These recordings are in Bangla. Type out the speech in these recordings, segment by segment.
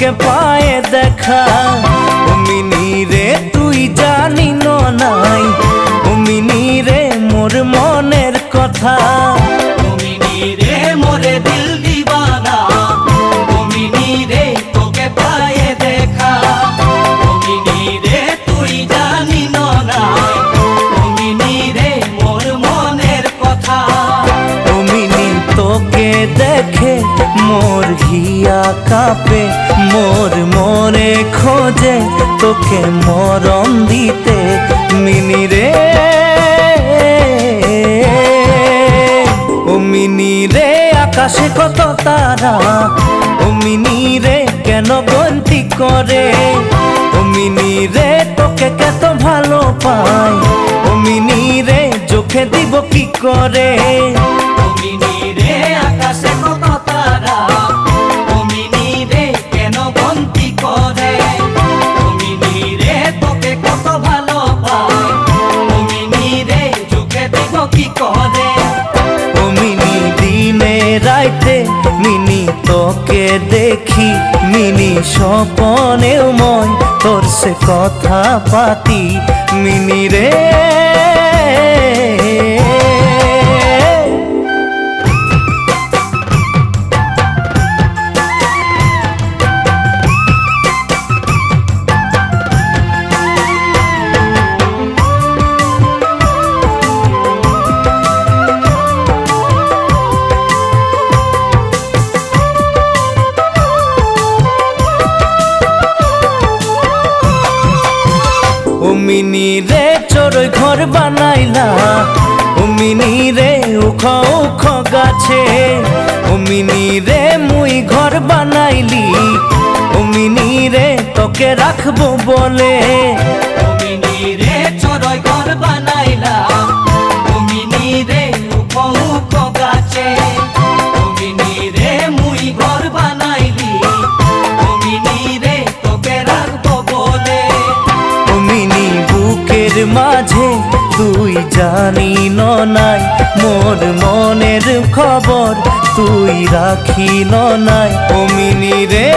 তোকে পায়ে দেখা। ও মিনি রে তুই জানি নাই, ও মিনি রে মোর মনের কথা। ও মিনি রে মোরে দিল দিবানা, ও মিনি রে তোকে পায়ে দেখা। ও মিনি রে তুই জানি নাই, ও মিনি রে মোর মনের কথা। ও মিনি তোকে দেখে মোর হিয়া কাঁপে, মোর মনে খোঁজে তোকে মরণ দিতে। মিনি রে ও মিনি রে আকাশে কত তারা, ও মিনি রে কেন গন্তি করে। ও মিনি রে তোকে কত ভালো পাই, ও মিনি রে চোখে দিব কি করে। ও মিনি রে আকাশে কত তারা, ও মিনি রে কেন গন্তি করে। ও মিনি রে তোকে কত ভালো পাই, ও মিনি রে চোখে দিব কি করে। ও মিনি দিনে রাইতে মিনি তোকে দেখি, মিনি স্বপনেও মন তোর সে কথা পাতি। মিনি রে ও মিনি রে চড়ই ঘর বানাইলা, ও মিনি রে উখ উখ গাছে। ও মিনি রে মুই ঘর বানাইলি, ও মিনি রে তোকে রাখবো বলে। ও মিনি রে চড়ই ঘর বানাইলাম, ও মিনি রে উখ উখ গাছে। ও মিনি রে মুই ঘর বানাইলি, ও মিনি রে তোকে রাখবো বলে। ও মিনি বুকের মাঝে তুই জানি নাই, মোর মনের খবর তুই রাখি নাই। ও মিনি রে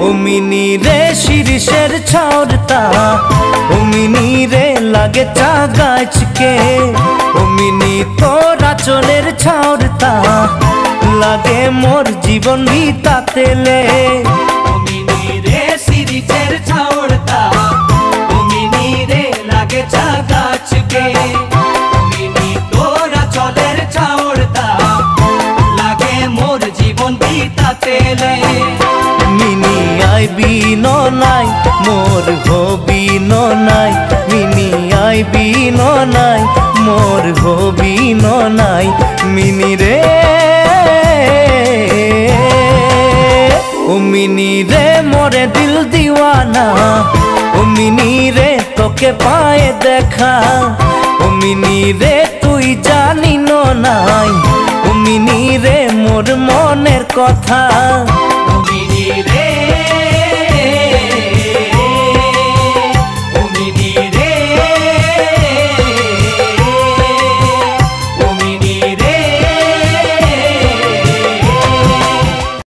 ও মিনি রে শিরিষের ছাউরতা, ও মিনি রে লাগে চা গাছকে। ও মিনি তোরা চলের ছাউরতা লাগে মোর জীবন বিতাতেলে। ও মিনি রে শিরিষের ছাউরতা, ও মিনি রে লাগে চা গাছকে। ও মিনি তোরা চলের ছাউরতা লাগে মোর জীবন বিতাতেলে। মিনি আইবি নাই মোর হবি নাই, মিনি আইবি নাই মোর হবি নাই। মিনি রে ও মিনি রে মোরে দিল দিওয়ানা, ও মিনি রে তোকে পায়ে দেখা। ও মিনি রে তুই জানি নাই, ও মিনি রে মোর মনের কথা।